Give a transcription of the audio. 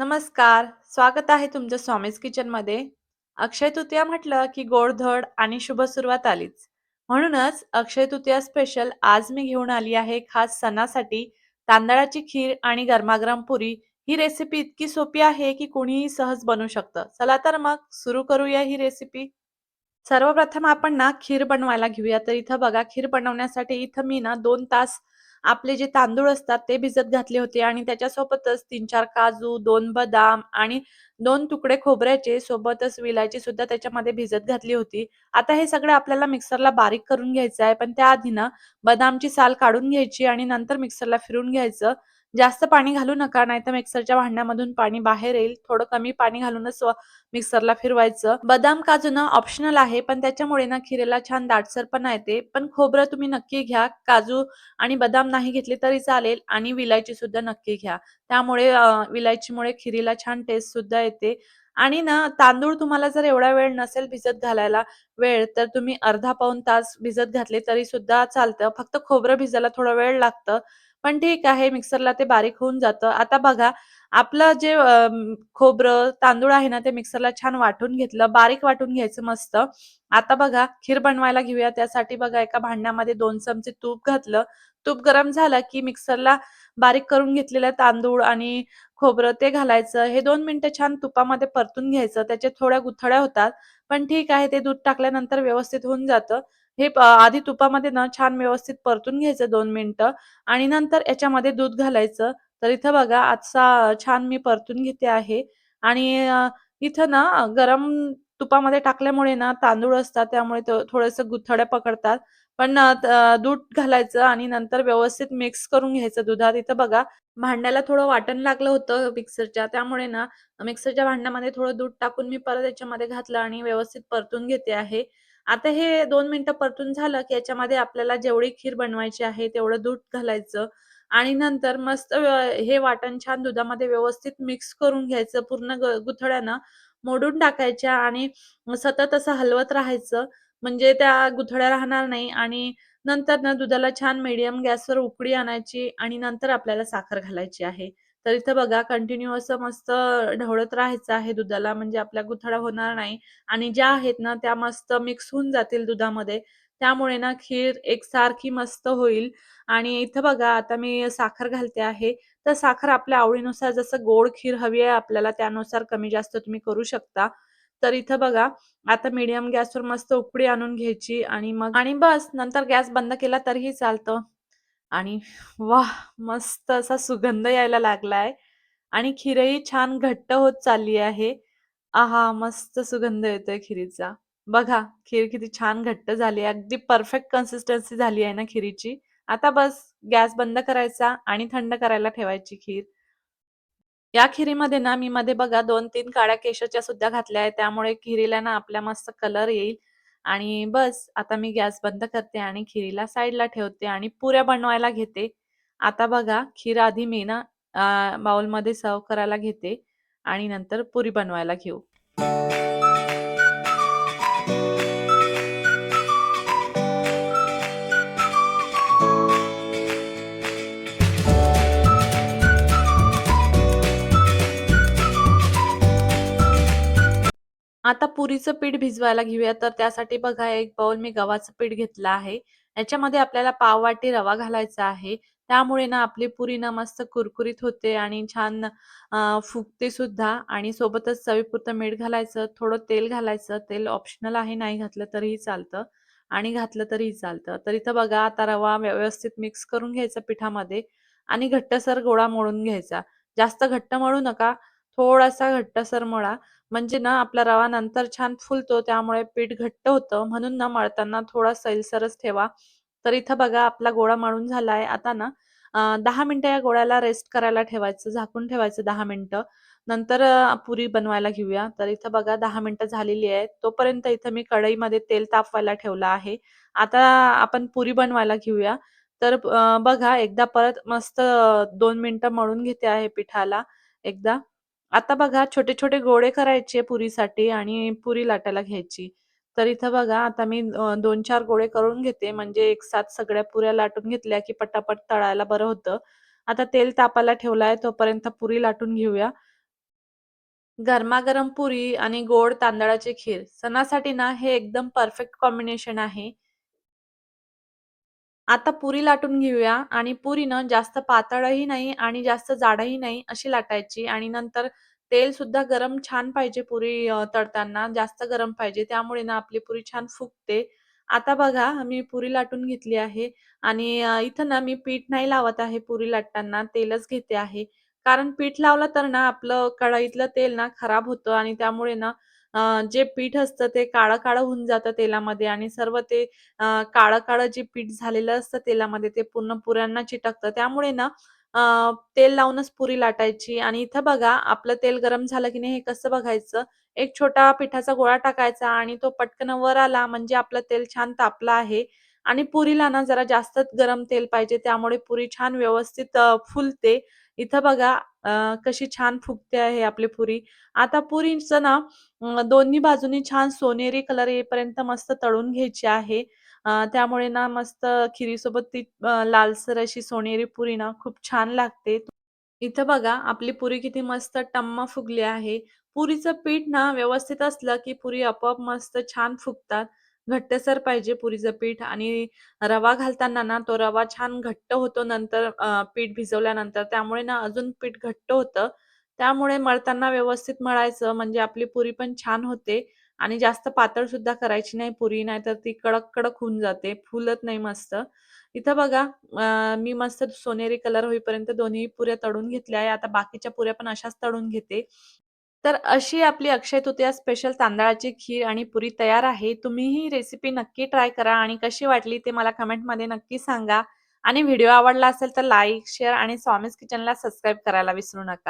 नमस्कार. स्वागत आहे तुमचं स्वामीज किचनमध्ये. अक्षय तृतीया म्हटलं की गोडधोड आणि शुभ सुरुवात आलीच. म्हणूनच अक्षय तृतीया स्पेशल आज मी घेऊन आली आहे खास सणासाठी तांदळाची खीर आणि गरमागरम पुरी. ही रेसिपी इतकी सोपी आहे की कोणीही सहज बनवू शकतं. चला तर मग सुरू करूया ही रेसिपी. सर्वप्रथम आपण ना खीर बनवायला घेऊया. तर इथं बघा खीर बनवण्यासाठी इथं मी ना 2 तास आपले जे तांदूळ असतात ते भिजत घातले होते आणि त्याच्यासोबतच 3-4 काजू, 2 बदाम आणि 2 तुकडे खोबऱ्याचे सोबतच विलायची सुद्धा त्याच्यामध्ये भिजत घातली होती. आता हे सगळं आपल्याला मिक्सरला बारीक करून घ्यायचं आहे. पण त्याआधी ना बदामची साल काढून घ्यायची आणि नंतर मिक्सरला फिरवून घ्यायचं. जास्त पाणी घालू नका, नाहीतर मिक्सरच्या भांड्यामधून पाणी बाहेर येईल. थोडं कमी पाणी घालूनच मिक्सरला फिरवायचं. बदाम, काजू ना ऑप्शनल आहे, पण त्याच्यामुळे ना खीरेला छान दाटसरपणा येते. पण खोबरं तुम्ही नक्की घ्या. काजू आणि बदाम नाही घेतले तरी चालेल आणि विलायची सुद्धा नक्की घ्या. त्यामुळे विलायचीमुळे खिरीला छान टेस्ट सुद्धा येते. आणि ना तांदूळ तुम्हाला जर एवढा वेळ नसेल भिजत घालायला तर तुम्ही अर्धा पाऊण तास भिजत घातले तरी सुद्धा चालतं. फक्त खोबरं भिजायला थोडा वेळ लागतं. पण ठीक आहे, मिक्सरला ते बारीक होऊन जातं. आता बघा आपलं जे खोबरं, तांदूळ आहे ना, ते मिक्सरला छान वाटून घेतलं, बारीक वाटून घ्यायचं मस्त. आता बघा खीर बनवायला घेऊया. त्यासाठी बघा एका भांड्यामध्ये 2 चमचे तूप घातलं. तूप गरम झालं की मिक्सरला बारीक करून घेतलेलं तांदूळ आणि खोबरं ते घालायचं. हे 2 मिनिटं छान तुपामध्ये परतून घ्यायचं. त्याच्या थोड्या गुठळ्या होतात, पण ठीक आहे, ते दूध टाकल्यानंतर व्यवस्थित होऊन जातं. हे आधी तुपामध्ये ना छान व्यवस्थित परतून घ्यायचं 2 मिनिटं आणि नंतर याच्यामध्ये दूध घालायचं. तर इथं बघा असा छान मी परतून घेते आहे आणि इथं ना गरम तुपामध्ये टाकल्यामुळे ना तांदूळ असतात त्यामुळे थोडंसं गुठळ्या पकडतात. पण दूध घालायचं आणि नंतर व्यवस्थित मिक्स करून घ्यायचं दुधात. इथं बघा भांड्याला थोडं वाटण लागलं होतं मिक्सरच्या, त्यामुळे ना मिक्सरच्या भांड्यामध्ये थोडं दूध टाकून मी परत याच्यामध्ये घातलं आणि व्यवस्थित परतून घेते आहे. आता हे 2 मिनिटं परतून झालं, की याच्यामध्ये आपल्याला जेवढी खीर बनवायची आहे तेवढं दूध घालायचं आणि नंतर मस्त हे वाटण छान दुधामध्ये व्यवस्थित मिक्स करून घ्यायचं. पूर्ण गुठळ्या ना मोडून टाकायच्या आणि सतत असं हलवत राहायचं. म्हणजे त्या गुठळ्या राहणार नाही आणि नंतर ना दुधाला छान मीडियम गॅसवर उकळी आणायची आणि नंतर आपल्याला साखर घालायची आहे. तर इथं बघा कंटिन्यू असं मस्त ढवळत राहायचं आहे दुधाला, म्हणजे आपल्या गुठळ्या होणार नाही आणि ज्या आहेत ना त्या मस्त मिक्स होऊन जातील दुधामध्ये. त्यामुळे ना खीर एकसारखी मस्त होईल आणि इथं बघा आता मी साखर घालते आहे. तर साखर आपल्या आवडीनुसार, जसं गोड खीर हवी आहे आपल्याला त्यानुसार कमी जास्त तुम्ही करू शकता. तर इथं बघा आता मीडियम गॅसवर मस्त उकळी आणून घ्यायची आणि बस नंतर गॅस बंद केला तरीही चालतं. आणि वाह! मस्त असा सुगंध यायला लागलाय आणि खीरही छान घट्ट होत चालली आहे. आहा! मस्त सुगंध येतोय खिरीचा. बघा खीर किती छान घट्ट झाली आहे. अगदी परफेक्ट कन्सिस्टन्सी झाली आहे ना खिरीची. आता बस गॅस बंद करायचा आणि थंड करायला ठेवायची खीर. या खिरीमध्ये ना मी मध्ये बघा 2-3 काळ्या केशरच्या सुद्धा घातल्या आहेत. त्यामुळे खिरीला ना आपल्या मस्त कलर येईल आणि बस आता मी गॅस बंद करते आणि खिरीला साईडला ठेवते आणि पुऱ्या बनवायला घेते. आता बघा खीर आधी मी ना बाउलमध्ये सर्व्ह करायला घेते आणि नंतर पुरी बनवायला घेऊ. आता पुरीचं पीठ भिजवायला घेऊया. तर त्यासाठी बघा एक बाउल मी गव्हाचं पीठ घेतलं आहे. याच्यामध्ये आपल्याला पाववाटी रवा घालायचा आहे. त्यामुळे ना आपली पुरी ना मस्त कुरकुरीत होते आणि छान फुगते सुद्धा आणि सोबतच चवीपुरतं मीठ घालायचं, थोडं तेल घालायचं. तेल ऑप्शनल आहे, नाही घातलं तरीही चालतं आणि घातलं तरीही चालतं. तर इथं बघा आता रवा व्यवस्थित मिक्स करून घ्यायचा पिठामध्ये आणि घट्टसर गोळा मळून घ्यायचा. जास्त घट्ट मळू नका, थोडासा घट्टसर मळा. म्हणजे ना आपला रवा नंतर छान फुलतो, त्यामुळे पीठ घट्ट होतं. म्हणून ना मळताना थोडा सैलसरच ठेवा. तर इथं बघा आपला गोळा मळून झाला आहे. आता ना 10 मिनिटं या गोळ्याला रेस्ट करायला ठेवायचं, झाकून ठेवायचं 10 मिनिटं. नंतर पुरी बनवायला घेऊया. तर इथं बघा 10 मिनिटं झालेली आहेत. तोपर्यंत इथं मी कढईमध्ये तेल तापवायला ठेवलं आहे. आता आपण पुरी बनवायला घेऊया. तर बघा एकदा परत मस्त 2 मिनिटं मळून घेते आहे पिठाला एकदा. आता बघा छोटे-छोटे गोळे करायचे पुरीसाठी आणि पुरी लाटायला घ्यायची. तर इथं बघा आता मी 2-4 गोळे करून घेते, म्हणजे एकसाथ सगळ्या पुऱ्या लाटून घेतल्या की पटापट तळायला बरं होतं. आता तेल तापायला ठेवलं तोपर्यंत पुरी लाटून घेऊया. गरमागरम पुरी आणि गोड तांदळाची खीर सणासाठी ना हे एकदम परफेक्ट कॉम्बिनेशन आहे. आता पुरी लाटून घेऊया आणि पुरी ना जास्त पातळही नाही आणि जास्त जाडही नाही अशी लाटायची आणि नंतर तेल सुद्धा गरम छान पाहिजे पुरी तळताना जास्त गरम पाहिजे. त्यामुळे ना आपली पुरी छान फुगते. आता बघा मी पुरी लाटून घेतली आहे आणि इथं ना मी पीठ नाही लावत आहे पुरी लाटताना तेलच घेते आहे. कारण पीठ लावलं तर ना आपलं कढईतलं तेल ना खराब होतं आणि त्यामुळे ना जे पीठ असतं ते काळं-काळं होऊन जातं तेलामध्ये आणि सर्व ते काळं-काळं जे पीठ झालेलं असतं तेलामध्ये ते पूर्ण पुऱ्यांना चिटकतं. त्यामुळे ना तेल लावूनच पुरी लाटायची आणि इथं बघा आपलं तेल गरम झालं की नाही हे कसं बघायचं. एक छोटा पिठाचा गोळा टाकायचा आणि तो पटकन वर आला म्हणजे आपलं तेल छान तापलं आहे आणि पुरीला ना जरा जास्तच गरम तेल पाहिजे त्यामुळे पुरी छान व्यवस्थित फुलते. इथं बघा कशी छान फुगते आहे आपली पुरी. आता पुरीचं ना दोन्ही बाजूनी छान सोनेरी कलर येईपर्यंत मस्त तळून घ्यायची आहे. त्यामुळे ना मस्त खिरीसोबत ती लालसर अशी सोनेरी पुरी ना खूप छान लागते. इथं बघा आपली पुरी किती मस्त टम्म फुगली आहे. पुरीचं पीठ ना व्यवस्थित असलं, की पुरी आपोआप मस्त छान फुगतात. घट्टसर पाहिजे पुरीचं पीठ आणि रवा घालताना ना तो रवा छान घट्ट होतो नंतर पीठ भिजवल्यानंतर. त्यामुळे ना अजून पीठ घट्ट होतं. त्यामुळे मळताना व्यवस्थित मळायचं म्हणजे आपली पुरी पण छान होते आणि जास्त पातळ सुद्धा करायची नाही पुरी, नाहीतर ती कडक-कडक होऊन जाते, फुलत नाही मस्त. इथं बघा मी मस्त सोनेरी कलर होईपर्यंत दोन्ही पुऱ्या तळून घेतल्या आहे. आता बाकीच्या पुऱ्या पण अशाच तळून घेते. तर अशी आपली अक्षय तृतीया स्पेशल तांदळाची खीर आणि पुरी तयार आहे. तुम्ही ही रेसिपी नक्की ट्राय करा आणि कशी वाटली ते मला कमेंटमध्ये नक्की सांगा. आणि व्हिडिओ आवडला असेल तर लाईक, शेअर आणि स्वामीज किचनला सबस्क्राईब करायला विसरू नका.